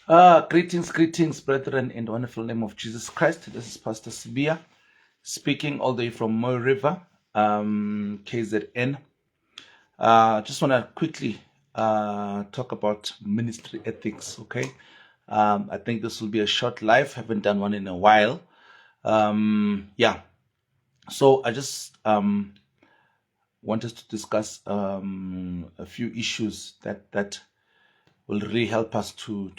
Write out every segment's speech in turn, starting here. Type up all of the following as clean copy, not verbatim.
Greetings, brethren, in the wonderful name of Jesus Christ. This is Pastor SIBIYA speaking all the way from Moy River, KZN. Just want to quickly talk about ministry ethics, okay? I think this will be a short live. Haven't done one in a while. Yeah. So I just want us to discuss a few issues that will really help us to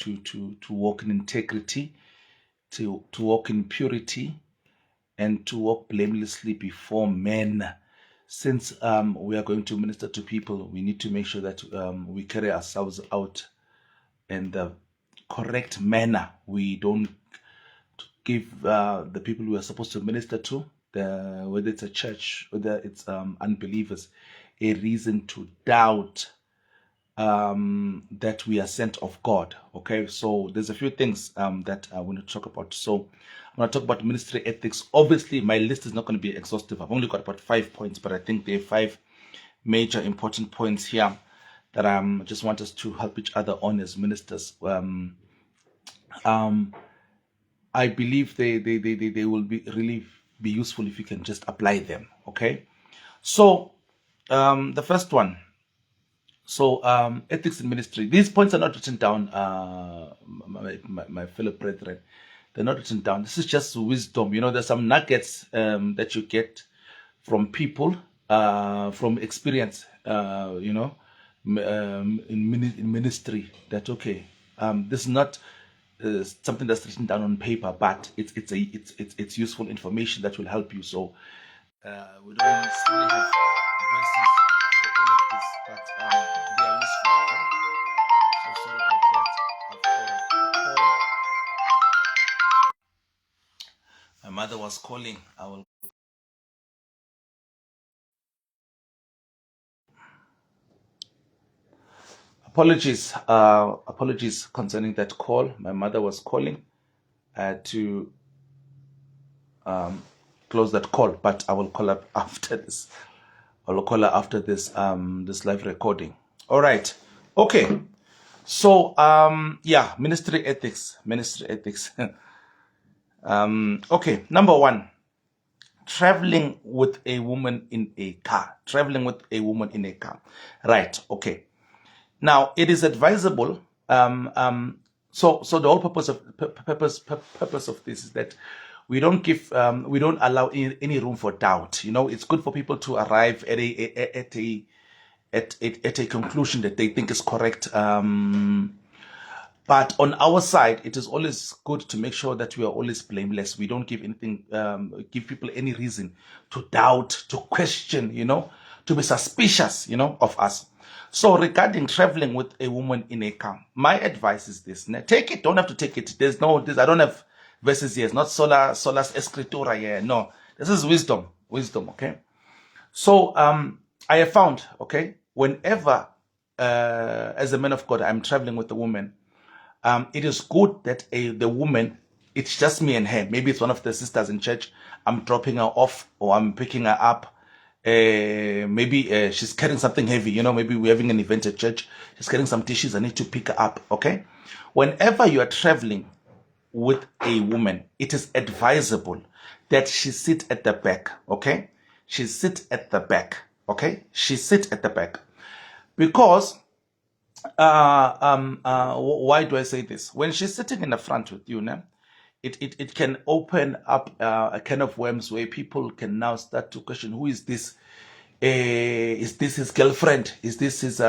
walk in integrity, to walk in purity, and to walk blamelessly before men. Since we are going to minister to people, we need to make sure that we carry ourselves out in the correct manner. We don't give the people we are supposed to minister to, whether it's a church, whether it's unbelievers, a reason to doubt that we are sent of God. Okay, so there's a few things that I want to talk about. So I'm going to talk about ministry ethics. Obviously, my list is not going to be exhaustive. I've only got about 5 points, but I think there are 5 major important points here that I just want us to help each other on as ministers. I believe they will be really be useful if you can just apply them. Okay, so the first one. So ethics in ministry. These points are not written down, my fellow brethren. They're not written down. This is just wisdom. You know, there's some nuggets that you get from people, from experience. You know, in ministry. That okay. This is not something that's written down on paper, but it's useful information that will help you. So we don't necessarily have verses for all of this, but they are useful. Okay? So sorry about that. I've got a call. My mother was calling. I will. Apologies concerning that call. My mother was calling. I had to close that call, but I will call up after this. I will call her after this this live recording. All right. Okay. So yeah, ministry ethics. Okay, number 1. Traveling with a woman in a car. Right. Okay. Now it is advisable. So the whole purpose of this is that we don't allow any room for doubt. You know, it's good for people to arrive at a conclusion that they think is correct. But on our side, it is always good to make sure that we are always blameless. We don't give people any reason to doubt, to question, you know, to be suspicious, you know, of us. So regarding traveling with a woman in a car, my advice is this. Take it, don't have to take it. I don't have verses here. It's not solas escritura here. No, this is wisdom, okay? So I have found, okay, whenever, as a man of God, I'm traveling with a woman, it is good that the woman, it's just me and her. Maybe it's one of the sisters in church. I'm dropping her off or I'm picking her up. Maybe she's carrying something heavy. You know, maybe we're having an event at church. She's carrying some tissues. I need to pick her up. Okay. Whenever you are traveling with a woman, it is advisable that she sit at the back. Okay. She sit at the back. Okay. She sit at the back. Because why do I say this? When she's sitting in the front with you, it can open up a can of worms where people can now start to question, who is this? Is this his girlfriend? Is this his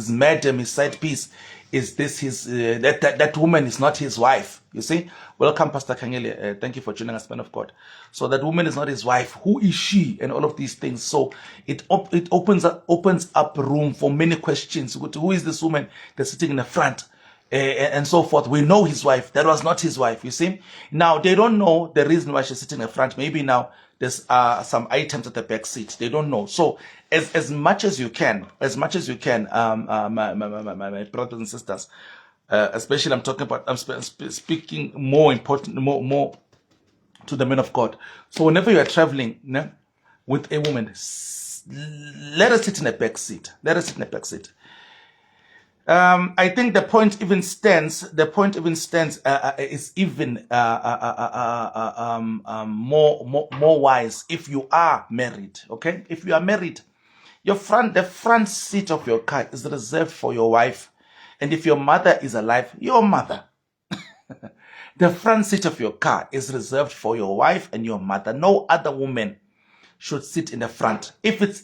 madam, his side piece? Is this his that woman is not his wife? You see? Welcome, Pastor Kangele. Thank you for joining us, man of God. So that woman is not his wife. Who is she? And all of these things. So it opens up room for many questions. Who is this woman that's sitting in the front? And so forth. We know his wife. That was not his wife. You see? Now they don't know the reason why she's sitting in the front. Maybe now there's some items at the back seat. They don't know. So as much as you can, my brothers and sisters, especially I'm speaking more to the men of God. So whenever you are traveling with a woman, let her sit in a back seat. I think the point even stands. The point even stands is even more wise if you are married. Okay, if you are married, the front seat of your car is reserved for your wife, and if your mother is alive, your mother. The front seat of your car is reserved for your wife and your mother. No other woman should sit in the front. If it's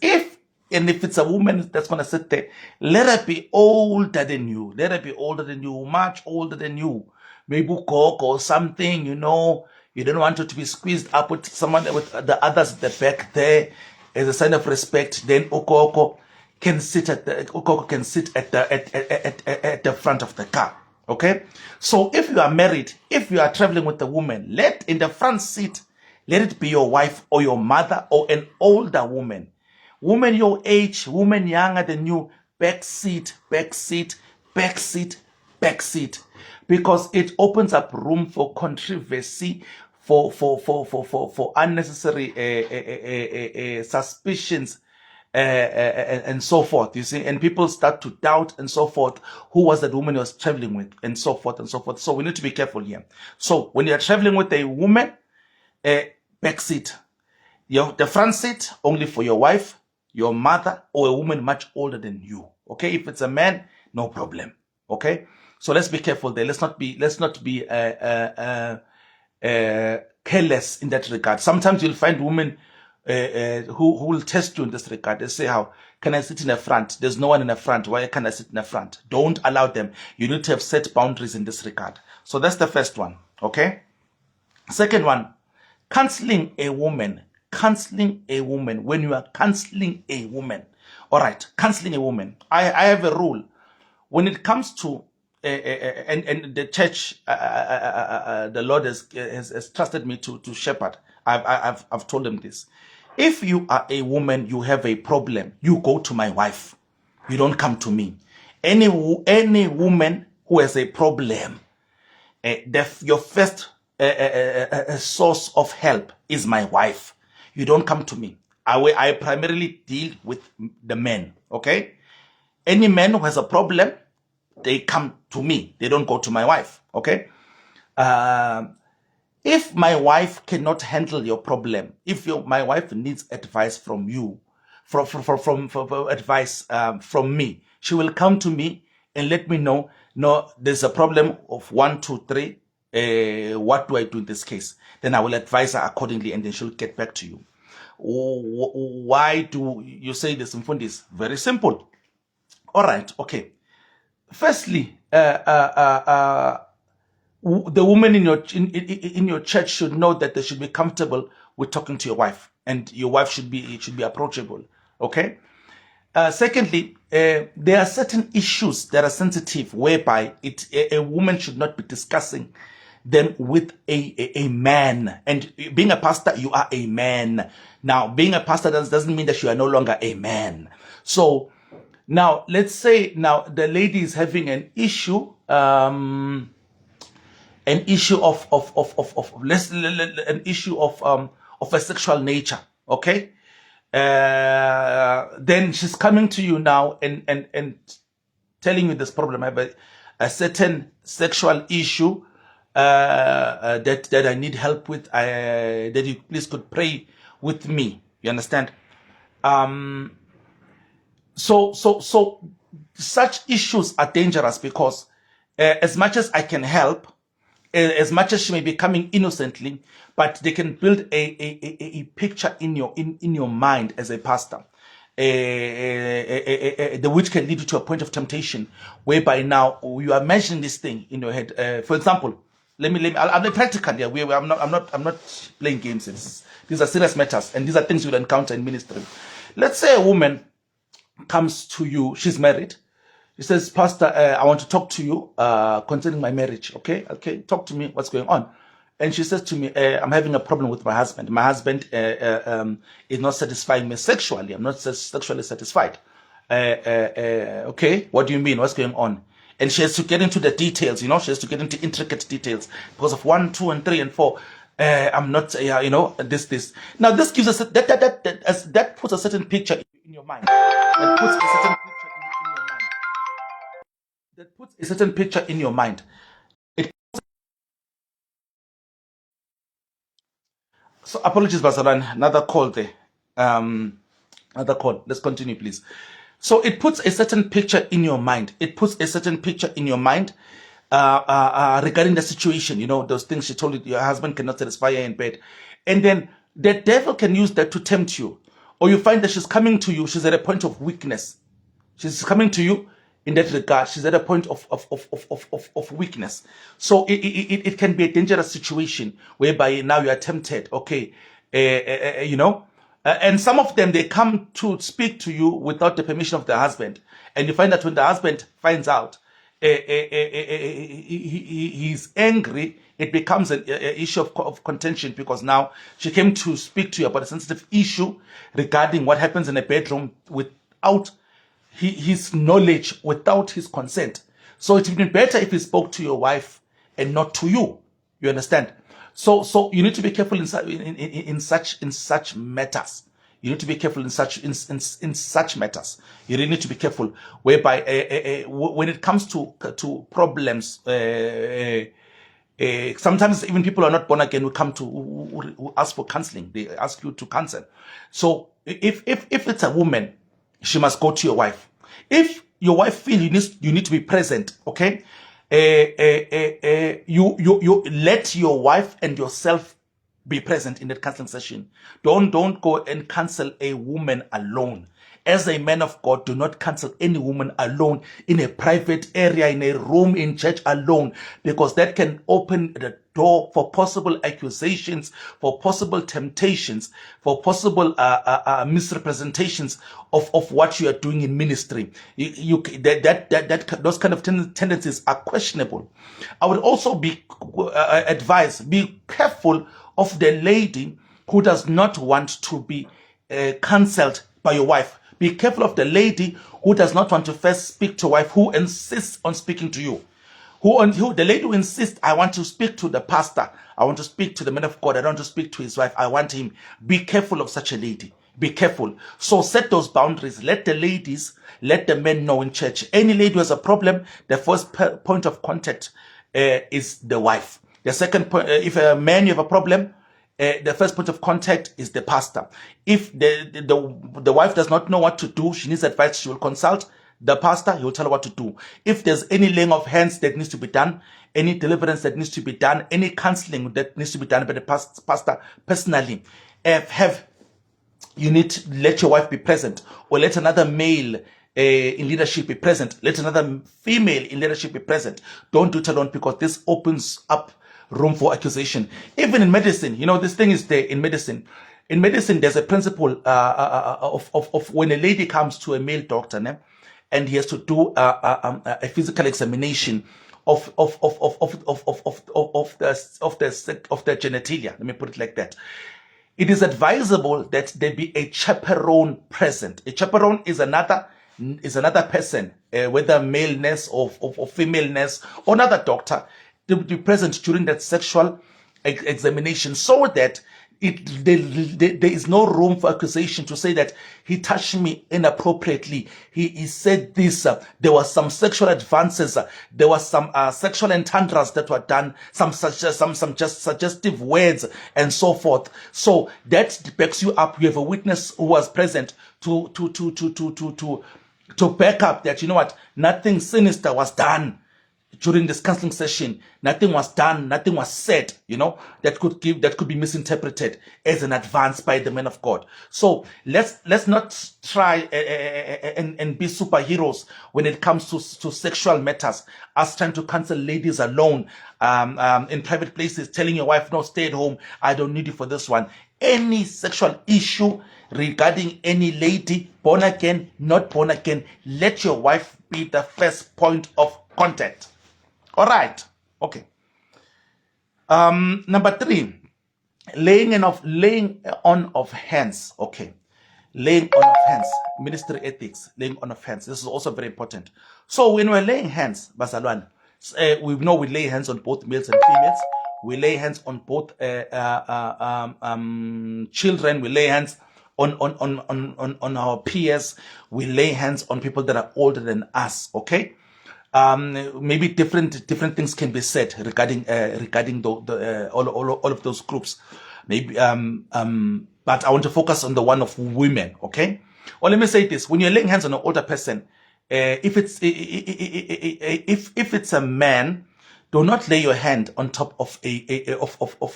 a woman that's going to sit there, let her be older than you. Let her be older than you, much older than you. Maybe cook or something, you know. You don't want her to be squeezed up with someone with the others at the back there as a sign of respect. Then Okoko can sit at the at the front of the car. Okay? So if you are married, if you are traveling with a woman, let in the front seat, let it be your wife or your mother or an older woman. Woman your age, woman younger than you, back seat, back seat, back seat, back seat. Because it opens up room for controversy, for unnecessary suspicions, and so forth, you see, and people start to doubt and so forth, who was that woman you was traveling with, and so forth and so forth. So we need to be careful here. So when you're traveling with a woman, back seat, the front seat only for your wife, your mother, or a woman much older than you. Okay, if it's a man, no problem. Okay, so let's be careful there. Let's not be careless in that regard. Sometimes you'll find women who will test you in this regard. They say, how can I sit in the front? There's no one in the front. Why can't I sit in the front? Don't allow them. You need to have set boundaries in this regard. So that's the first one. Okay. Second one, counseling a woman. Counseling a woman. When you are counseling a woman. All right. Counseling a woman. I have a rule. When it comes to and the church, the Lord has trusted me to shepherd. I've told them this. If you are a woman, you have a problem, you go to my wife. You don't come to me. Any woman who has a problem, your first source of help is my wife. You don't come to me. I primarily deal with the men. Okay. Any man who has a problem, they come to me. They don't go to my wife. Okay. If my wife cannot handle your problem, if my wife needs advice from you, from advice from me, she will come to me and let me know. No, there's a problem of 1, 2, 3. What do I do in this case? Then I will advise her accordingly, and then she'll get back to you. Why do you say this, Mfundis? Very simple. All right. Okay. Firstly, the woman in your church should know that they should be comfortable with talking to your wife, and your wife should be approachable. Okay. Secondly, there are certain issues that are sensitive, whereby a woman should not be discussing them with a man. And being a pastor, you are a man. Now, being a pastor doesn't mean that you are no longer a man. So now, let's say now the lady is having an issue, of a sexual nature. Okay. Then she's coming to you now and telling you this problem. I have a certain sexual issue that I need help with. That you please could pray with me. You understand? So such issues are dangerous, because as much as I can help, as much as she may be coming innocently, but they can build a picture in your mind as a pastor, which can lead you to a point of temptation, whereby now you are mentioning this thing in your head. For example, I'll be practical here. I'm not playing games. These are serious matters, and these are things you'll encounter in ministry. Let's say a woman comes to you. She's married. He says, Pastor, I want to talk to you concerning my marriage. Okay, talk to me. What's going on? And she says to me, I'm having a problem with my husband. My husband is not satisfying me sexually. I'm not sexually satisfied. Okay, what do you mean? What's going on? And she has to get into the details. She has to get into intricate details because of 1, 2, and 3, and 4. I'm not, this. Now, this gives us that puts a certain picture in your mind. It puts a certain that puts a certain picture in your mind. It, so apologies, Basalan. Another call there. Another call. Let's continue, please. So it puts a certain picture in your mind. It puts a certain picture in your mind regarding the situation. You know, those things she told you, your husband cannot satisfy her in bed. And then the devil can use that to tempt you. Or you find that she's coming to you, she's at a point of weakness. She's coming to you in that regard. She's at a point of weakness. So it can be a dangerous situation whereby now you are tempted, okay, you know. And some of them, they come to speak to you without the permission of the husband. And you find that when the husband finds out, he's angry, it becomes an issue of contention, because now she came to speak to you about a sensitive issue regarding what happens in a bedroom without his knowledge, without his consent. So it would be better if he spoke to your wife and not to you. You understand? So you need to be careful in such matters. You need to be careful in such matters. You really need to be careful. Whereby when it comes to problems, sometimes even people who are not born again will come to who ask for counseling. They ask you to counsel. So if it's a woman, she must go to your wife. If your wife feels you need to be present, okay, you let your wife and yourself be present in that counseling session. Don't go and counsel a woman alone. As a man of God, do not counsel any woman alone in a private area, in a room, in church alone, because that can open the door for possible accusations, for possible temptations, for possible misrepresentations of what you are doing in ministry. Those kind of tendencies are questionable. I would also be advised, be careful of the lady who does not want to be counseled by your wife. Be careful of the lady who does not want to first speak to wife, who insists on speaking to you. The lady who insists, I want to speak to the pastor, I want to speak to the man of God, I don't want to speak to his wife, I want him. Be careful of such a lady. Be careful. So set those boundaries. Let the ladies, let the men know in church. Any lady who has a problem, the first point of contact is the wife. The second point, if a man you have a problem, the first point of contact is the pastor. If the wife does not know what to do, she needs advice, she will consult the pastor, he will tell her what to do. If there's any laying of hands that needs to be done, any deliverance that needs to be done, any counseling that needs to be done by the pastor personally, you need to let your wife be present, or let another male in leadership be present, let another female in leadership be present. Don't do it alone, because this opens up room for accusation. Even in medicine, you know, this thing is there in medicine. In medicine, there's a principle of when a lady comes to a male doctor, and he has to do a physical examination of the genitalia. Let me put it like that. It is advisable that there be a chaperone present. A chaperone is another person, whether male nurse or female nurse or another doctor, to be present during that sexual examination, so that there is no room for accusation to say that he touched me inappropriately. He said this. There was some sexual advances. There was some sexual entendres that were done. Some just suggestive words and so forth. So that backs you up. You have a witness who was present to back up that, you know what, nothing sinister was done during this counseling session. Nothing was done, nothing was said, you know, that could be misinterpreted as an advance by the man of God. So let's not try and be superheroes when it comes to sexual matters. Us trying to counsel ladies alone in private places, telling your wife, no, stay at home, I don't need you for this one. Any sexual issue regarding any lady, born again, not born again, let your wife be the first point of contact. All right. Okay. Number 3, laying on of hands. Okay. Laying on of hands. Ministry ethics. Laying on of hands. This is also very important. So when we're laying hands, Basalwan, we know we lay hands on both males and females. We lay hands on both children. We lay hands on our peers. We lay hands on people that are older than us. Okay. Maybe different things can be said regarding all of those groups. Maybe but I want to focus on the one of women. Okay. Or let me say this: when you're laying hands on an older person, if it's a man, do not lay your hand on top of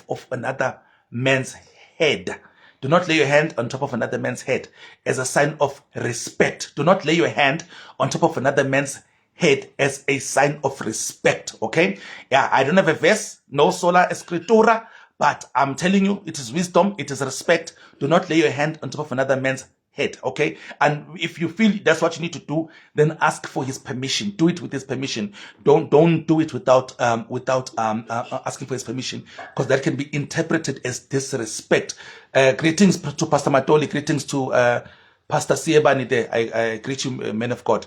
of another man's head. Do not lay your hand on top of another man's head as a sign of respect. Do not lay your hand on top of another man's head as a sign of respect. Okay? Yeah, I don't have a verse, no sola escritura, but I'm telling you, it is wisdom, it is respect. Do not lay your hand on top of another man's head. Okay? And if you feel that's what you need to do, then ask for his permission. Do it with his permission. Don't do it without asking for his permission, because that can be interpreted as disrespect. Greetings to Pastor Matoli, greetings to Pastor Siebani there. I greet you, men of God.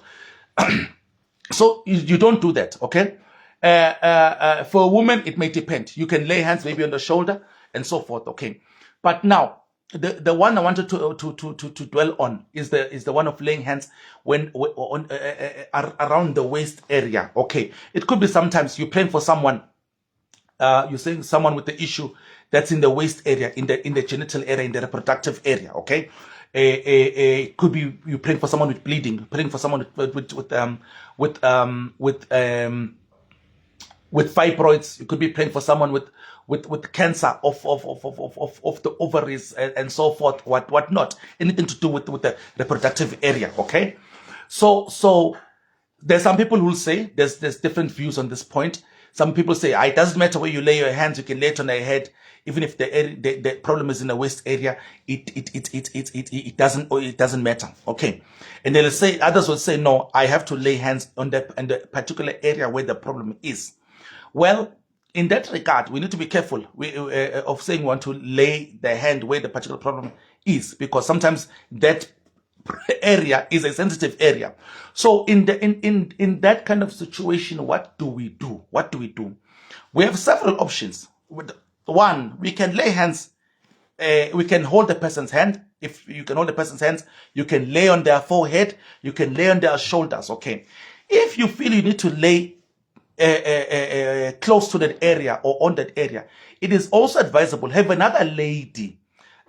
So you don't do that. Okay? For a woman, it may depend. You can lay hands maybe on the shoulder and so forth. Okay? But now, the one I wanted to dwell on is the one of laying hands around the waist area. Okay, it could be sometimes you're praying for someone, you're saying someone with the issue that's in the waist area, in the genital area, in the reproductive area. Okay, could be you praying for someone with bleeding, praying for someone with fibroids. You could be praying for someone with cancer of the ovaries and so forth, what not, anything to do with the reproductive area. Okay, so there's some people who will say there's different views on this point. Some people say it doesn't matter where you lay your hands, you can lay it on their head, even if the problem is in the waist area. It doesn't matter. Okay, and they'll say, others will say, no, I have to lay hands on the particular area where the problem is. Well, in that regard, we need to be careful of saying we want to lay the hand where the particular problem is, because sometimes that area is a sensitive area. So in that kind of situation, what do we do? What do we do? We have several options. One, we can lay hands. We can hold the person's hand. If you can hold the person's hands, you can lay on their forehead. You can lay on their shoulders. Okay. If you feel you need to lay close to that area or on that area, it is also advisable have another lady,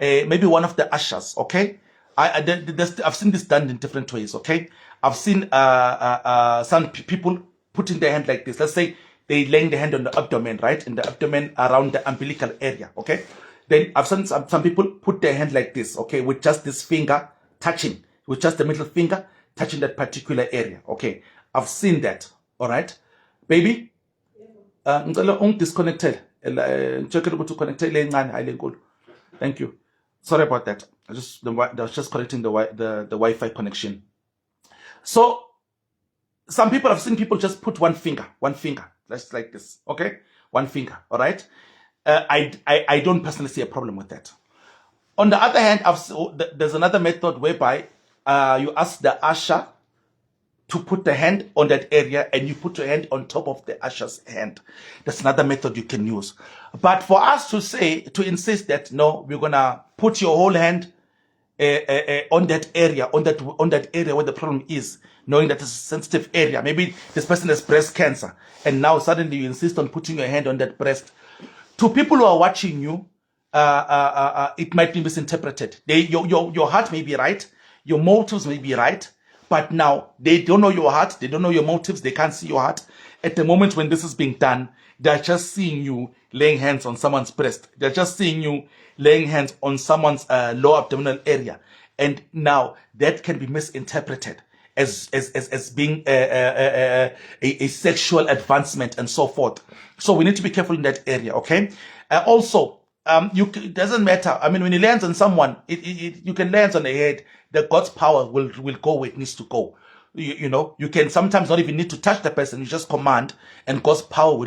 maybe one of the ushers. Okay, I've seen this done in different ways. Okay, I've seen some people putting their hand like this. Let's say they laying the hand on the abdomen, right, in the abdomen around the umbilical area. Okay, then I've seen some people put their hand like this. Okay, with just this finger touching, with just the middle finger touching that particular area. Okay, I've seen that. All right. Baby, disconnected. Thank you. Sorry about that. I was just connecting the Wi-Fi connection. So some people, I've seen people just put one finger, just like this. Okay, one finger. All right. I don't personally see a problem with that. On the other hand, there's another method whereby you ask the usher to put the hand on that area, and you put your hand on top of the usher's hand. That's another method you can use. But for us to insist that no, we're gonna put your whole hand on that area, on that area where the problem is, knowing that it's a sensitive area. Maybe this person has breast cancer, and now suddenly you insist on putting your hand on that breast. To people who are watching you, it might be misinterpreted. Your heart may be right, your motives may be right. But now they don't know your heart, they don't know your motives, they can't see your heart. At the moment when this is being done, they're just seeing you laying hands on someone's breast. They're just seeing you laying hands on someone's lower abdominal area. And now that can be misinterpreted as being a sexual advancement and so forth. So we need to be careful in that area, okay? Also, it doesn't matter. I mean, when you lay hands on someone, you can lay hands on the head. The God's power will go where it needs to go. You know, you can sometimes not even need to touch the person. You just command, and God's power will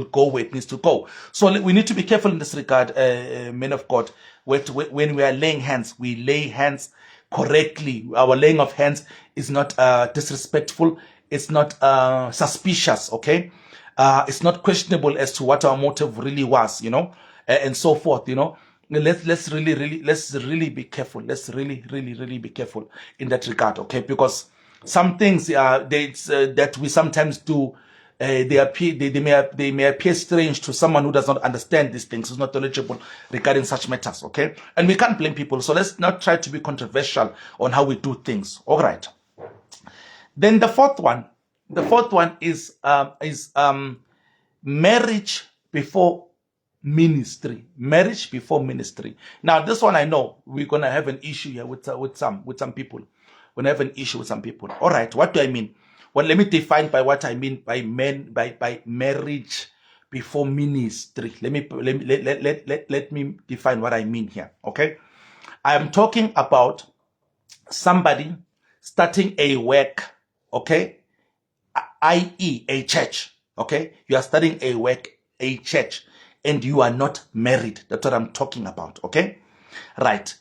go where it needs to go. So we need to be careful in this regard, men of God. When we are laying hands, we lay hands correctly. Our laying of hands is not disrespectful. It's not suspicious. Okay. It's not questionable as to what our motive really was, you know, and so forth, you know. Let's really be careful. Let's really be careful in that regard, okay? Because Some things that we sometimes do, they may appear strange to someone who does not understand these things, who's not knowledgeable regarding such matters, okay? And we can't blame people, so let's not try to be controversial on how we do things. All right. Then the fourth one is marriage before ministry. Marriage before ministry. Now, this one I know we're gonna have an issue here with some people. We're gonna have an issue with some people. All right, what do I mean? Well, let me define by what I mean by marriage before ministry. Let me define what I mean here. Okay, I am talking about somebody starting a work. Okay, i.e. a church. Okay, you are starting a work, a church, and you are not married. That's what I'm talking about. Okay, right.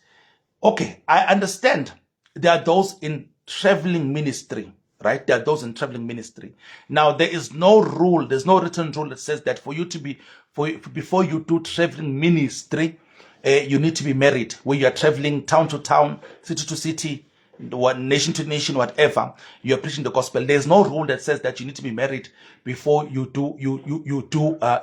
Okay, I understand there are those in traveling ministry, right? There are those in traveling ministry. Now, there is no rule, there's no written rule that says that for you to be, before you do traveling ministry, you need to be married, where you are traveling town to town, city to city, nation to nation, whatever, you're preaching the gospel. There's no rule that says that you need to be married before you do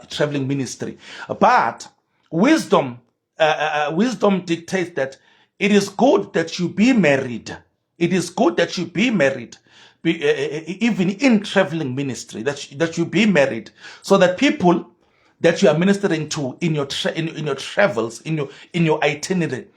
traveling ministry. But wisdom dictates that it is good that you be married. It is good that you be married, even in traveling ministry, that you be married, so that people that you are ministering to in your travels, in your itinerary,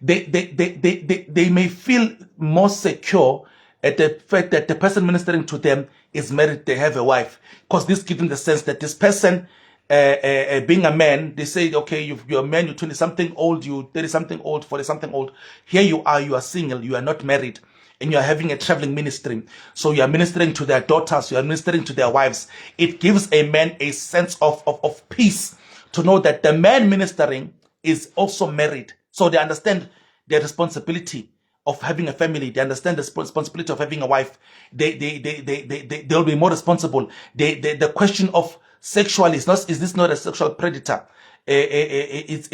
they may feel more secure at the fact that the person ministering to them is married, they have a wife, because this gives them the sense that this person, being a man, they say, okay, you're a man, you're 20-something old, you 30-something old, 40-something old. Here you are single, you are not married, and you are having a traveling ministry. So you are ministering to their daughters, you are ministering to their wives. It gives a man a sense of peace to know that the man ministering is also married. So they understand their responsibility of having a family. They understand the responsibility of having a wife. They'll be more responsible. The question of sexual is this not a sexual predator? It's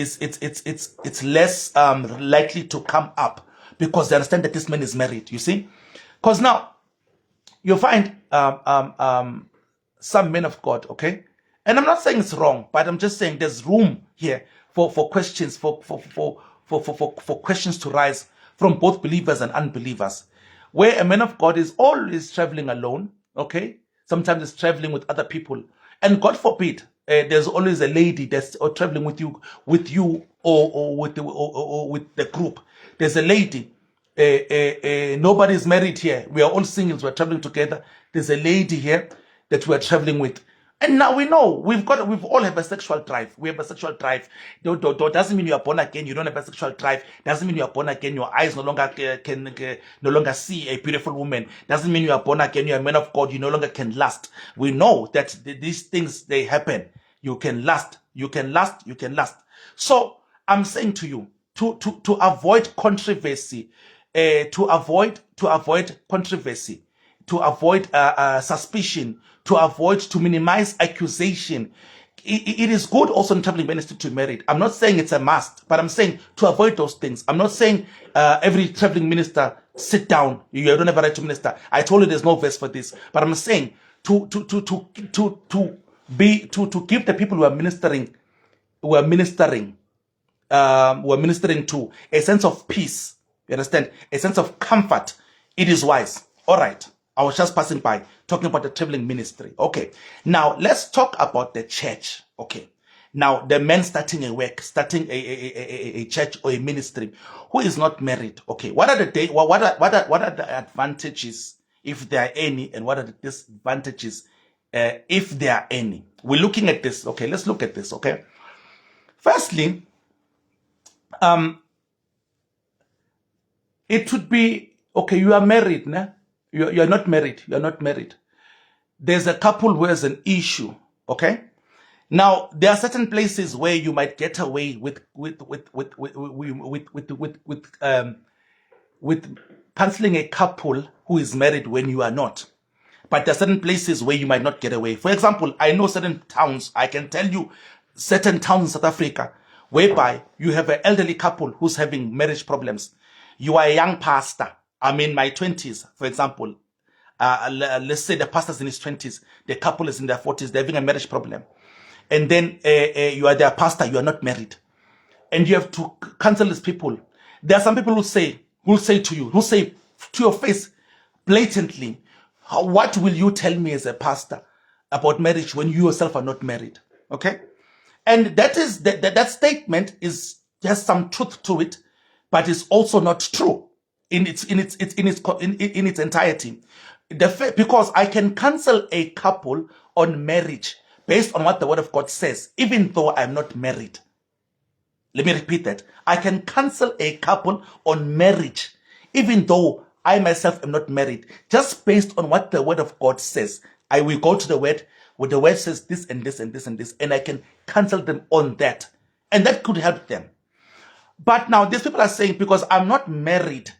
less likely to come up, because they understand that this man is married. You see, because now you find some men of God, okay, and I'm not saying it's wrong, but I'm just saying there's room here for questions for questions to rise from both believers and unbelievers, where a man of God is always traveling alone, okay? Sometimes it's traveling with other people, and God forbid, there's always a lady that's traveling with you or with the group. There's a lady. Nobody's married here. We are all singles. We're traveling together. There's a lady here that we're traveling with. And now we know we've all have a sexual drive. We have a sexual drive. Doesn't mean you are born again. You don't have a sexual drive. Doesn't mean you are born again. Your eyes no longer can no longer see a beautiful woman. Doesn't mean you are born again. You are a man of God. You no longer can lust. We know that these things, they happen. You can lust. You can lust. You can lust. So I'm saying to you, to avoid controversy, to avoid controversy, to avoid suspicion, to minimize accusation. It is good also in traveling ministry to be married. I'm not saying it's a must, but I'm saying to avoid those things. I'm not saying every traveling minister sit down. You don't have a right to minister. I told you there's no verse for this, but I'm saying to give the people who are ministering to a sense of peace. You understand? A sense of comfort. It is wise. All right. I was just passing by, talking about the traveling ministry. Okay. Now, let's talk about the church. Okay. Now, the man starting a work, starting a church or a ministry, who is not married. Okay. What are the advantages, if there are any, and what are the disadvantages, if there are any? We're looking at this. Okay. Let's look at this. Okay. Firstly, it would be, okay, you are married, nah? You are not married. You are not married. There's a couple who has an issue, okay? Now, there are certain places where you might get away with counseling a couple who is married when you are not. But there are certain places where you might not get away. For example, I know certain towns, I can tell you certain towns in South Africa, whereby you have an elderly couple who's having marriage problems. You are a young pastor. I'm in my 20s, for example. Let's say the pastor's in his 20s, the couple is in their 40s, they're having a marriage problem. And then you are their pastor, you are not married. And you have to counsel these people. There are some people who say to your face blatantly, what will you tell me as a pastor about marriage when you yourself are not married? Okay? And that statement has some truth to it, but it's also not true in its entirety. Because I can counsel a couple on marriage based on what the Word of God says, even though I'm not married. Let me repeat that. I can counsel a couple on marriage, even though I myself am not married, just based on what the Word of God says. I will go to the Word, where the Word says this and this and this and this, and I can counsel them on that. And that could help them. But now these people are saying, because I'm not married,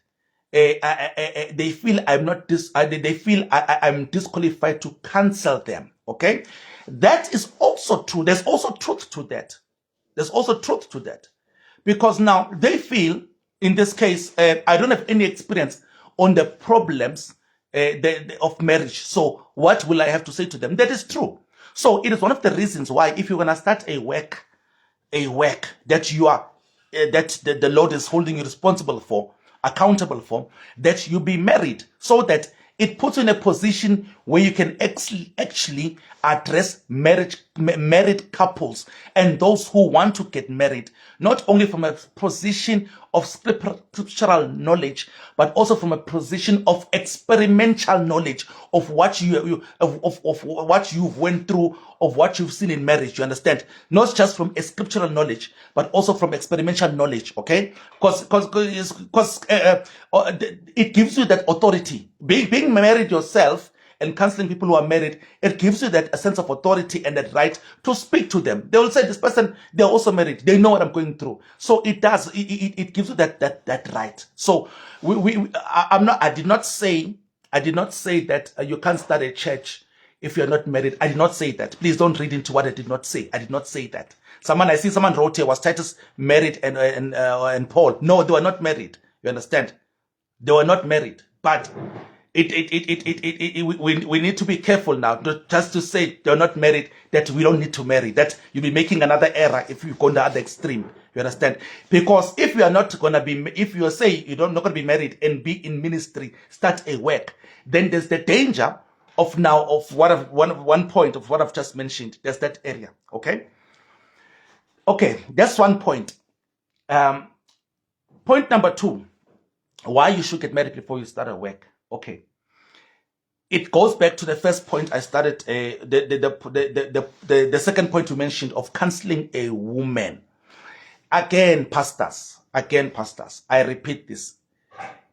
they feel I'm not they feel I'm disqualified to counsel them. Okay, that is also true. There's also truth to that. There's also truth to that, because now they feel, in this case, I don't have any experience on the problems of marriage. So what will I have to say to them? That is true. So it is one of the reasons why, if you're gonna start a work that you are that the Lord is holding you responsible for, accountable for, that you be married, so that it puts you in a position where you can actually address married couples and those who want to get married, not only from a position of scriptural knowledge, but also from a position of experimental knowledge of what of what you've went through, of what you've seen in marriage. You understand? Not just from a scriptural knowledge, but also from experimental knowledge. Okay, because it gives you that authority. Being married yourself and counseling people who are married, it gives you that a sense of authority and that right to speak to them. They will say, this person, they're also married. They know what I'm going through. So it gives you that right. So I did not say that you can't start a church if you're not married. I did not say that. Please don't read into what I did not say. I did not say that. I see someone wrote here, was Titus married and Paul? No, they were not married. You understand? They were not married. But we need to be careful now, just to say they're not married, that we don't need to marry, that you'll be making another error if you go on the other extreme. You understand? Because if you are not going to be, if you say you're not going to be married and be in ministry, start a work, then there's the danger of one point of what I've just mentioned. There's that area. Okay, that's one point. Point number 2, why you should get married before you start a work. Okay, it goes back to the first point I started, the second point you mentioned of counseling a woman. Again, pastors, I repeat this.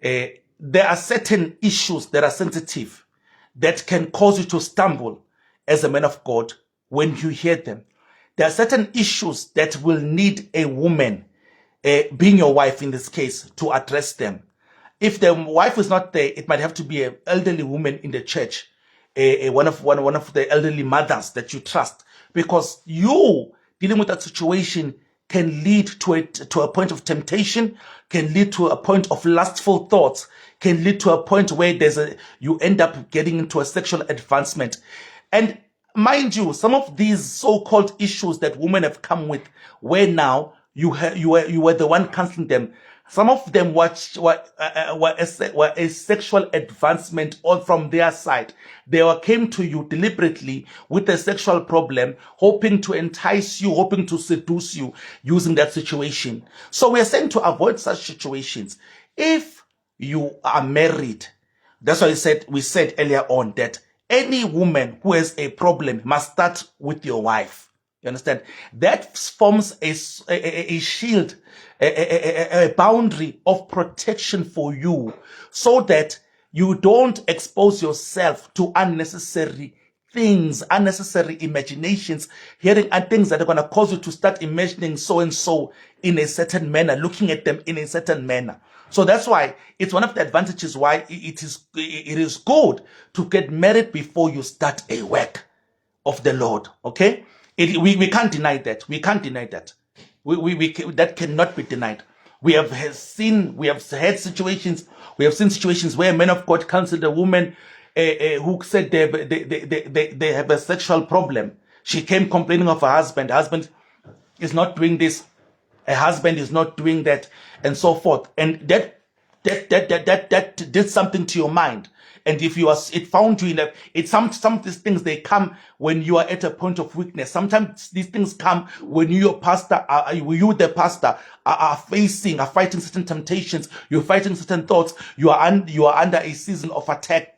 There are certain issues that are sensitive that can cause you to stumble as a man of God when you hear them. There are certain issues that will need a woman, being your wife in this case, to address them. If the wife is not there, it might have to be an elderly woman in the church, one of the elderly mothers that you trust, because you dealing with that situation can lead to a point of temptation, can lead to a point of lustful thoughts, can lead to a point where you end up getting into a sexual advancement. And mind you, some of these so-called issues that women have come with, where now you were the one counseling them, some of them were a sexual advancement all from their side. They came to you deliberately with a sexual problem, hoping to entice you, hoping to seduce you using that situation. So we are saying to avoid such situations. If you are married, that's why we said earlier on that any woman who has a problem must start with your wife. You understand? That forms a shield, a boundary of protection for you, so that you don't expose yourself to unnecessary things, unnecessary imaginations, hearing and things that are going to cause you to start imagining so and so in a certain manner, looking at them in a certain manner. So that's why it's one of the advantages why it is good to get married before you start a work of the Lord. Okay? We can't deny that. We can't deny that. That cannot be denied. We have had situations. We have seen situations where men of God counseled a woman who said they have a sexual problem. She came complaining of her husband. Her husband is not doing this. A husband is not doing that, and so forth. And that did something to your mind. And if you are, it found you in a, some of these things, they come when you are at a point of weakness. Sometimes these things come when you, the pastor, are fighting certain temptations. You're fighting certain thoughts. You are under a season of attack,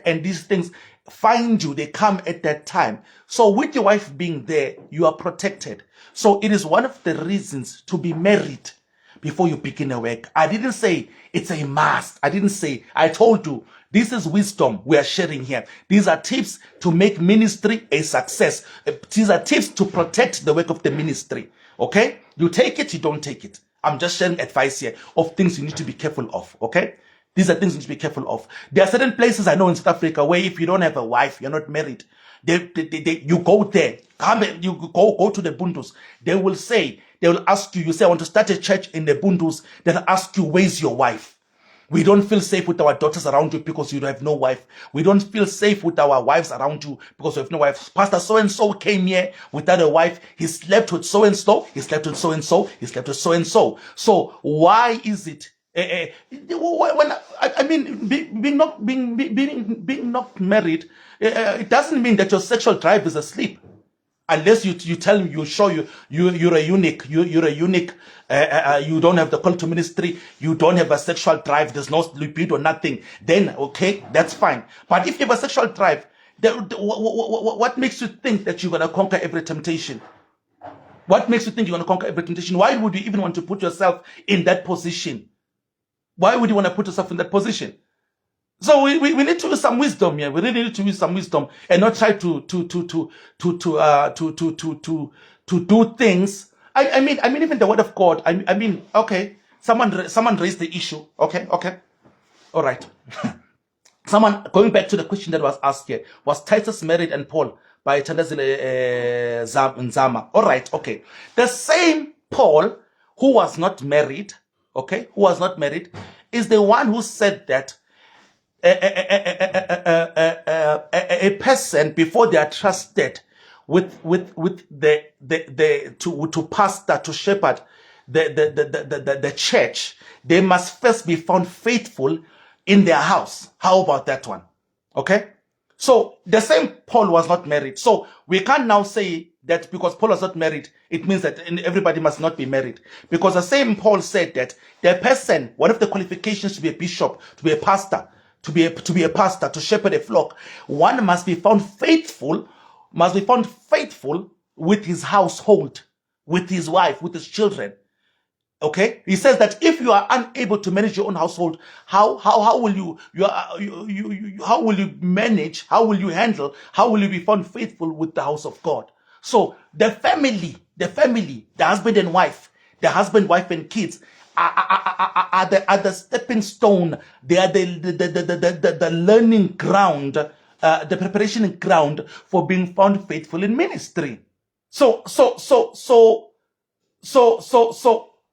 and these things find you. They come at that time. So with your wife being there, you are protected. So it is one of the reasons to be married before you begin a work. I didn't say it's a must. I told you, this is wisdom we are sharing here. These are tips to make ministry a success. These are tips to protect the work of the ministry. Okay? You take it, you don't take it. I'm just sharing advice here of things you need to be careful of. Okay? These are things you need to be careful of. There are certain places I know in South Africa where if you don't have a wife, you're not married. You go there. You go to the Bundus. They will ask you, you say, I want to start a church in the Bundus. They'll ask you, where's your wife? We don't feel safe with our daughters around you because you have no wife. We don't feel safe with our wives around you because you have no wife. Pastor so-and-so came here without a wife. He slept with so-and-so. He slept with so-and-so. He slept with so-and-so. So why is it? Being not married, it doesn't mean that your sexual drive is asleep. Unless you tell him, you're a eunuch, you're a eunuch, you don't have the call to ministry, you don't have a sexual drive, there's no libido, nothing, then okay, that's fine. But if you have a sexual drive, what makes you think that you're going to conquer every temptation? What makes you think you're going to conquer every temptation? Why would you even want to put yourself in that position? Why would you want to put yourself in that position? So we need to use some wisdom here. We really need to use some wisdom and not try to do things. I mean even the word of God. Okay. Someone raised the issue. Okay. All right. Someone going back to the question that was asked here. Was Titus married and Paul by Thandazile Nzama? All right. Okay. The same Paul who was not married. Okay, who was not married is the one who said that a person before they are trusted with to pastor, to shepherd the church, they must first be found faithful in their house. How about that one? Okay, so the same Paul was not married, so we can't now say that because Paul was not married, it means that everybody must not be married. Because the same Paul said that the person, one of the qualifications to be a bishop, to be a pastor, to be a pastor, to shepherd a flock, one must be found faithful with his household, with his wife, with his children. Okay, he says that if you are unable to manage your own household, how will you manage? How will you handle? How will you be found faithful with the house of God? So the family, the husband and wife, the husband, wife, and kids are the stepping stone. They are the learning ground, the preparation ground for being found faithful in ministry. So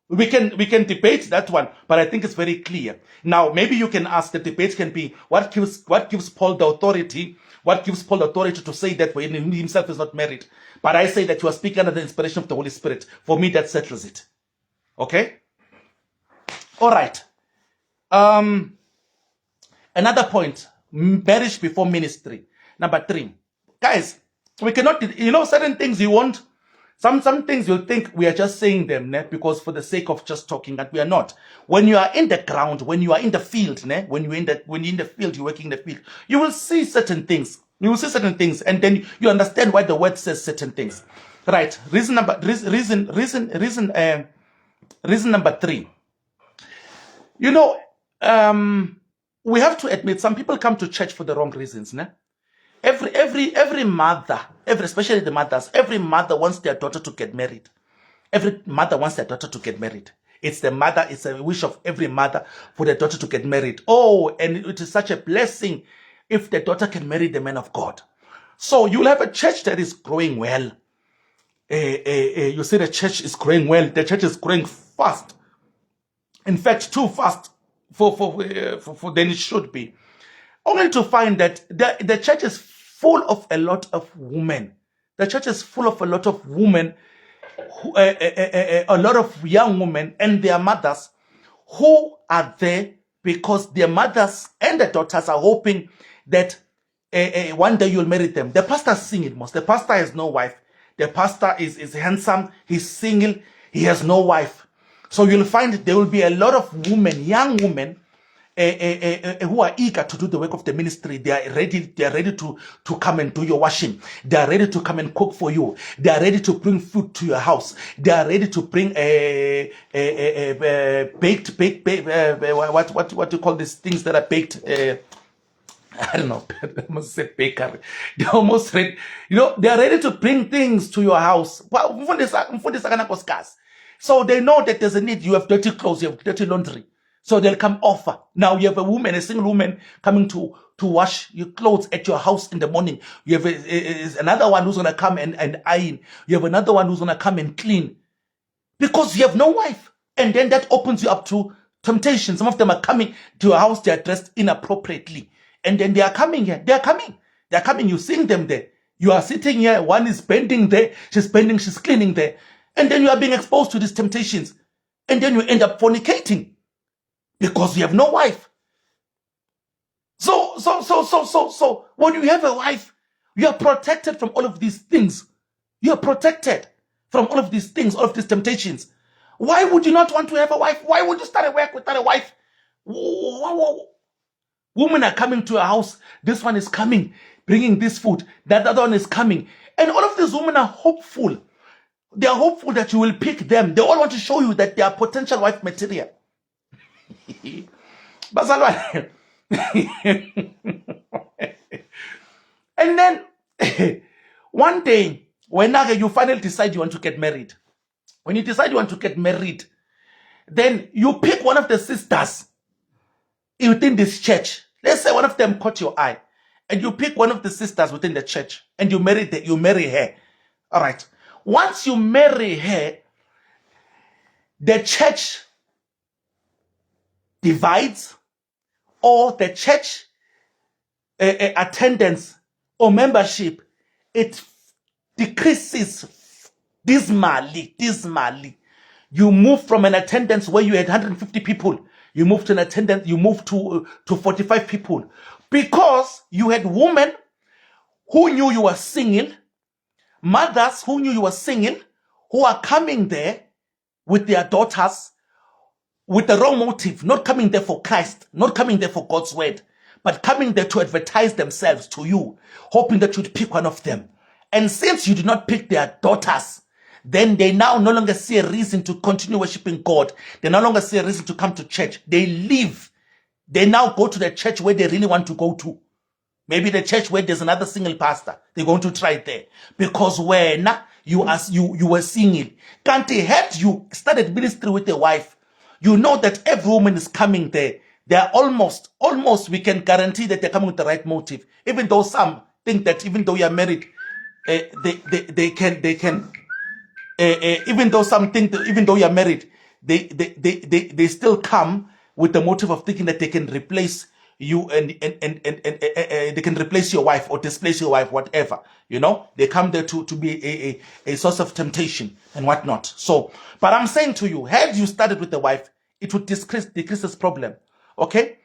we can debate that one, but I think it's very clear. Now, maybe you can ask, the debate can be, what gives Paul the authority? What gives Paul the authority to say that when he himself is not married? But I say that you are speaking under the inspiration of the Holy Spirit. For me, that settles it. Okay? All right. Another point, marriage before ministry. Number 3. Guys, we cannot, certain things you want. Some things you'll think we are just saying them because for the sake of just talking, that we are not. When you are in the ground, when you are in the field, when you're in the field, you're working in the field, you will see certain things. You will see certain things, and then you understand why the word says certain things. Right. Reason number 3. We have to admit some people come to church for the wrong reasons. Every mother, especially the mothers, every mother wants their daughter to get married. Every mother wants their daughter to get married. It's a wish of every mother for their daughter to get married. Oh, and it is such a blessing if the daughter can marry the man of God. So you'll have a church that is growing well. You see the church is growing well. The church is growing fast. In fact, too fast for than it should be. Only to find that the church is full of a lot of women. The church is full of a lot of women, a lot of young women and their mothers who are there because their mothers and the daughters are hoping that one day you'll marry them. The pastor is single most. The pastor has no wife. The pastor is handsome. He's single. He has no wife. So you'll find there will be a lot of women, young women, who are eager to do the work of the ministry. They are ready to come and do your washing. They are ready to come and cook for you. They are ready to bring food to your house. They are ready to bring baked what do you call these things that are baked? I don't know. I almost said bakery. They're almost ready. You know, they are ready to bring things to your house. So they know that there's a need. You have dirty clothes, you have dirty laundry. So they'll come offer. Now you have a woman, a single woman coming to wash your clothes at your house in the morning. You have another one who's going to come and iron. You have another one who's going to come and clean. Because you have no wife. And then that opens you up to temptation. Some of them are coming to your house, they are dressed inappropriately. And then they are coming here. They are coming. They are coming. You seeing them there. You are sitting here. One is bending there. She's bending. She's cleaning there. And then you are being exposed to these temptations. And then you end up fornicating. Because you have no wife. So when you have a wife, you are protected from all of these things. You are protected from all of these things, all of these temptations. Why would you not want to have a wife? Why would you start a work without a wife? Women are coming to a house. This one is coming, bringing this food. That other one is coming. And all of these women are hopeful. They are hopeful that you will pick them. They all want to show you that they are potential wife material. And then one day, when you finally decide you want to get married, when you decide you want to get married, then you pick one of the sisters within this church. Let's say one of them caught your eye, and you pick one of the sisters within the church, and you marry her. All right. Once you marry her, the church divides, or the church attendance or membership, it decreases dismally. You move from an attendance where you had 150 people, you move to an attendance, you move to 45 people, because you had women who knew you were single, mothers who knew you were single, who are coming there with their daughters with the wrong motive, not coming there for Christ, not coming there for God's word, but coming there to advertise themselves to you, hoping that you'd pick one of them. And since you did not pick their daughters, then they now no longer see a reason to continue worshiping God. They no longer see a reason to come to church. They leave. They now go to the church where they really want to go to. Maybe the church where there's another single pastor. They're going to try it there. Because when you were single, had you started ministry with a wife, you know that every woman is coming there. They're almost, we can guarantee that they're coming with the right motive. Even though some think that even though you're married, they can even though some think that even though you're married, they still come with the motive of thinking that they can replace you and they can replace your wife or displace your wife, whatever. You know, they come there to be a source of temptation and whatnot. So, but I'm saying to you, had you started with the wife, it would decrease this problem. Okay.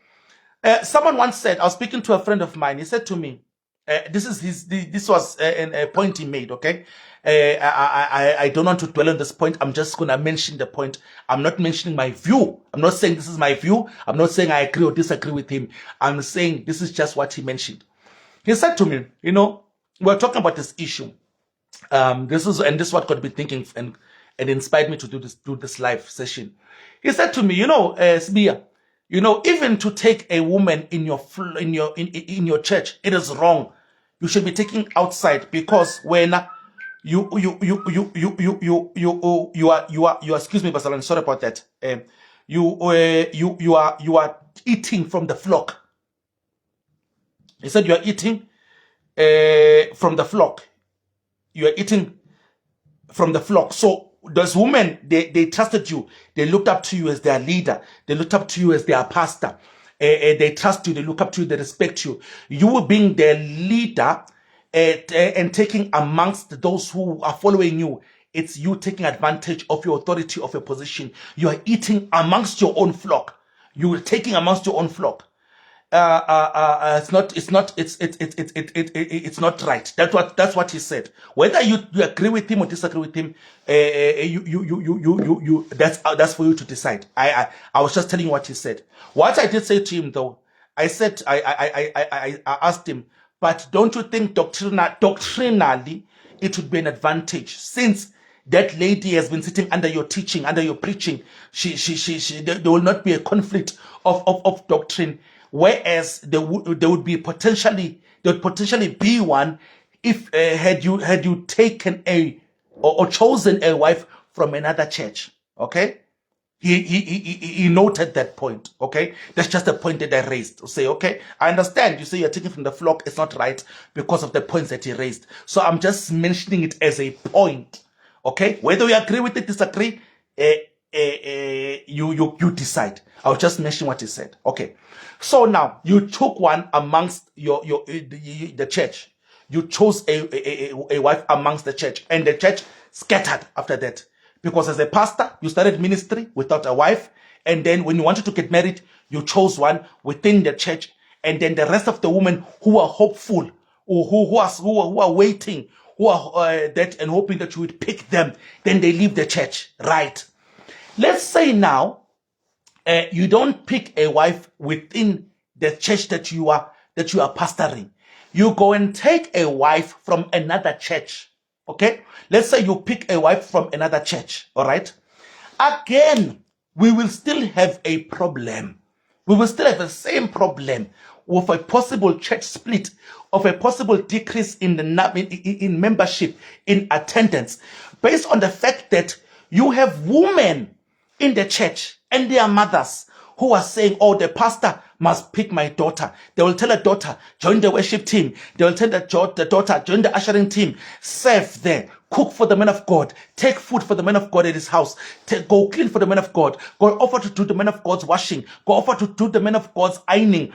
Someone once said, I was speaking to a friend of mine. He said to me, this was a point he made. Okay. I don't want to dwell on this point. I'm just going to mention the point. I'm not mentioning my view. I'm not saying this is my view. I'm not saying I agree or disagree with him. I'm saying this is just what he mentioned. He said to me, you know, we're talking about this issue. This is what got me thinking and inspired me to do this live session. He said to me, you know, SIBIYA, you know, even to take a woman in your church, it is wrong. You should be taking outside, because when you are excuse me, Basalan, sorry about that. You are eating from the flock. He said you are eating from the flock. You are eating from the flock. So Those women, they trusted you. They looked up to you as their leader. They looked up to you as their pastor. They trust you. They look up to you. They respect you. You being their leader and taking amongst those who are following you. It's you taking advantage of your authority, of your position. You are eating amongst your own flock. You are taking amongst your own flock. It's not right. That's what he said. Whether you agree with him or disagree with him, that's for you to decide. I was just telling you what he said. What I did say to him though, I said, I asked him, but don't you think doctrinally it would be an advantage, since that lady has been sitting under your teaching, under your preaching? There will not be a conflict of doctrine. Whereas there would potentially be one if had you taken or chosen a wife from another church. Okay, he noted that point. Okay, that's just a point that I raised. Say, okay, I understand. You say you're taking from the flock. It's not right because of the points that he raised. So I'm just mentioning it as a point. Okay, whether you agree with it, disagree, you decide. I'll just mention what he said. Okay. So now you took one amongst the church. You chose a wife amongst the church, and the church scattered after that. Because as a pastor, you started ministry without a wife, and then when you wanted to get married, you chose one within the church, and then the rest of the women who are hopeful, or who are waiting, who are that and hoping that you would pick them, then they leave the church. Right? Let's say now, you don't pick a wife within the church that you are pastoring. You go and take a wife from another church. Okay? Let's say you pick a wife from another church. All right? Again, we will still have a problem. We will still have the same problem with a possible church split, of a possible decrease in in membership, in attendance, based on the fact that you have women in the church and their mothers who are saying, oh, the pastor must pick my daughter. They will tell a daughter, join the worship team. They will tell the daughter, join the ushering team. Serve there. Cook for the man of God. Take food for the man of God at his house. Go clean for the man of God. Go offer to do the man of God's washing. Go offer to do the man of God's ironing.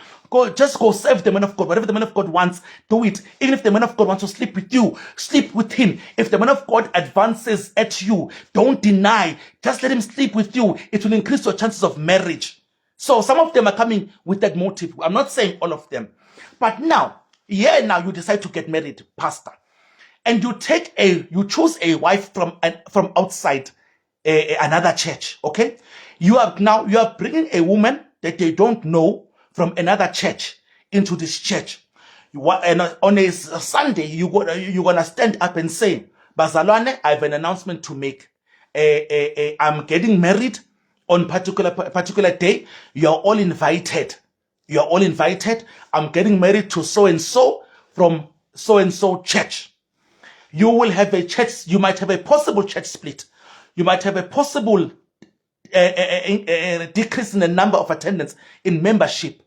Just go serve the man of God. Whatever the man of God wants, do it. Even if the man of God wants to sleep with you, sleep with him. If the man of God advances at you, don't deny. Just let him sleep with you. It will increase your chances of marriage. So some of them are coming with that motive. I'm not saying all of them. But now you decide to get married, pastor. And you choose a wife from outside another church. Okay, you are bringing a woman that they don't know from another church into this church. And on a Sunday, you're gonna stand up and say, Bazalwane, I have an announcement to make. I'm getting married on particular day. You are all invited. You are all invited. I'm getting married to so and so from so and so church. You will have a church. You might have a possible church split. You might have a possible decrease in the number of attendance in membership,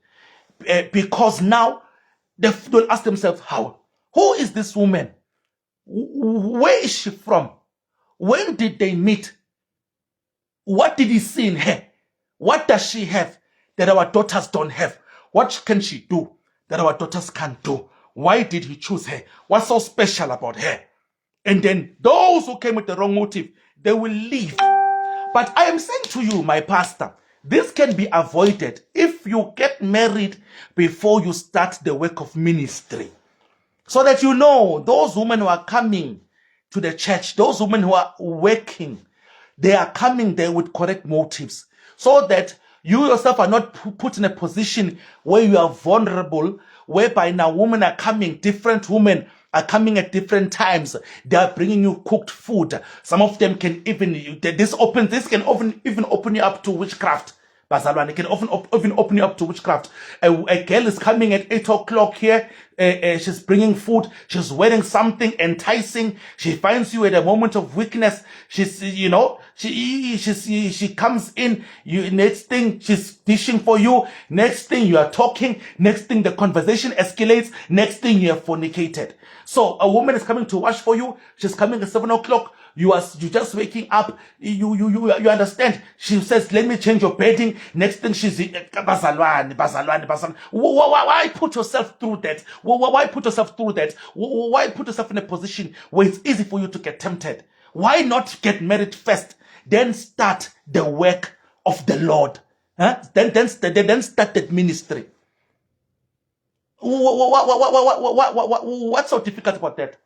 because now they'll ask themselves, who is this woman? Where is she from? When did they meet? What did he see in her? What does she have that our daughters don't have? What can she do that our daughters can't do? Why did he choose her? What's so special about her? And then those who came with the wrong motive, they will leave. But I am saying to you, my pastor, this can be avoided if you get married before you start the work of ministry. So that you know, those women who are coming to the church, those women who are working, they are coming there with correct motives. So that you yourself are not put in a position where you are vulnerable, whereby now women are coming, different women are coming at different times. They are bringing you cooked food. Some of them can even, this can even open you up to witchcraft. Bazalwane, can often open you up to witchcraft. A girl is coming at 8 o'clock here. She's bringing food. She's wearing something enticing. She finds you at a moment of weakness. She comes in. Next thing, she's dishing for you. Next thing, you are talking. Next thing, the conversation escalates. Next thing, you have fornicated. So a woman is coming to wash for you. She's coming at 7 o'clock. You just waking up. You understand. She says, let me change your bedding. Next thing she's bazalwane. Why put yourself through that? Why put yourself through that? Why put yourself in a position where it's easy for you to get tempted? Why not get married first, then start the work of the Lord? Huh? Then start that ministry. What's so difficult about that?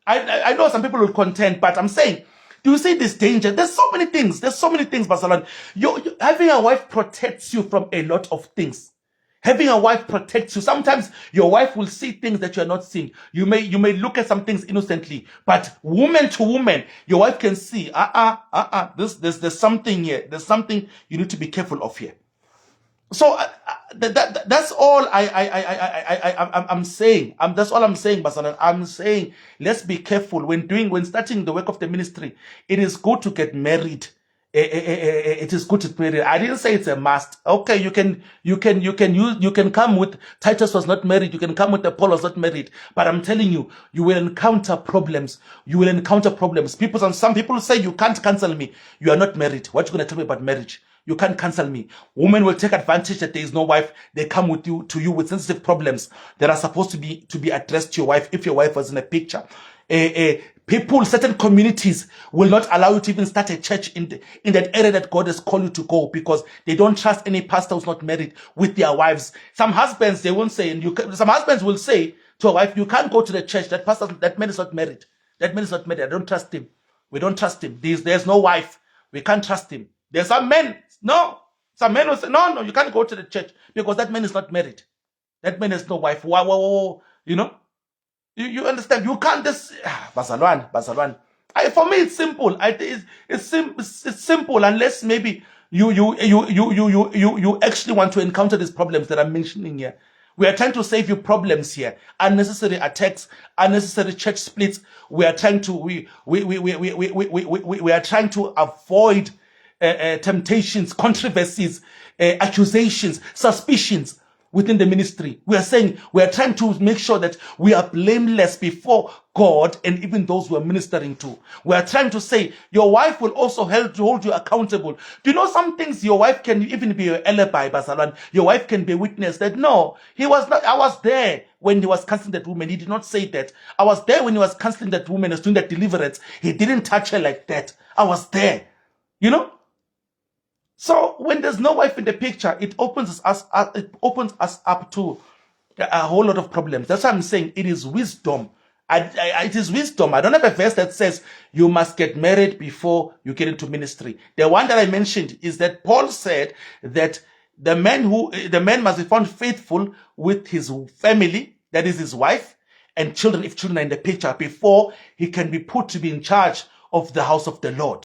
I know some people will contend, but I'm saying, do you see this danger? There's so many things, Barcelona. Having a wife protects you from a lot of things. Having a wife protects you. Sometimes your wife will see things that you're not seeing. You may look at some things innocently, but woman to woman, your wife can see, there's something here. There's something you need to be careful of here. So that's all I'm saying. That's all I'm saying, Basalan. I'm saying let's be careful when starting the work of the ministry. It is good to get married. It is good to marry. I didn't say it's a must. Okay, you can come with Titus was not married. You can come with Paul was not married. But I'm telling you, you will encounter problems. You will encounter problems. Some people say you can't cancel me. You are not married. What you gonna tell me about marriage? You can't cancel me. Women will take advantage that there is no wife. They come to you with sensitive problems that are supposed to be addressed to your wife if your wife was in a picture. People, certain communities will not allow you to even start a church in that area that God has called you to go because they don't trust any pastor who's not married with their wives. Some husbands, they won't say, some husbands will say to a wife, you can't go to the church. That man is not married. That man is not married. I don't trust him. We don't trust him. There's no wife. We can't trust him. There's some men. No. Some men will say, no, you can't go to the church because that man is not married. That man has no wife. You know? You understand? You can't just Basalwan. For me, it's simple. It's simple unless maybe you actually want to encounter these problems that I'm mentioning here. We are trying to save you problems here. Unnecessary attacks, unnecessary church splits. We are trying to we are trying to avoid temptations, controversies, accusations, suspicions within the ministry. We are trying to make sure that we are blameless before God and even those we are ministering to. We are trying to say your wife will also help to hold you accountable. Do you know some things your wife can even be your alibi, Basalan? Your wife can be a witness that no, he was not. I was there when he was counseling that woman. He did not say that. I was there when he was counseling that woman, was doing that deliverance. He didn't touch her like that. I was there. You know? So when there's no wife in the picture, it opens us up to a whole lot of problems. That's why I'm saying it is wisdom. It is wisdom. I don't have a verse that says you must get married before you get into ministry. The one that I mentioned is that Paul said that the man must be found faithful with his family, that is his wife and children, if children are in the picture, before he can be put to be in charge of the house of the Lord.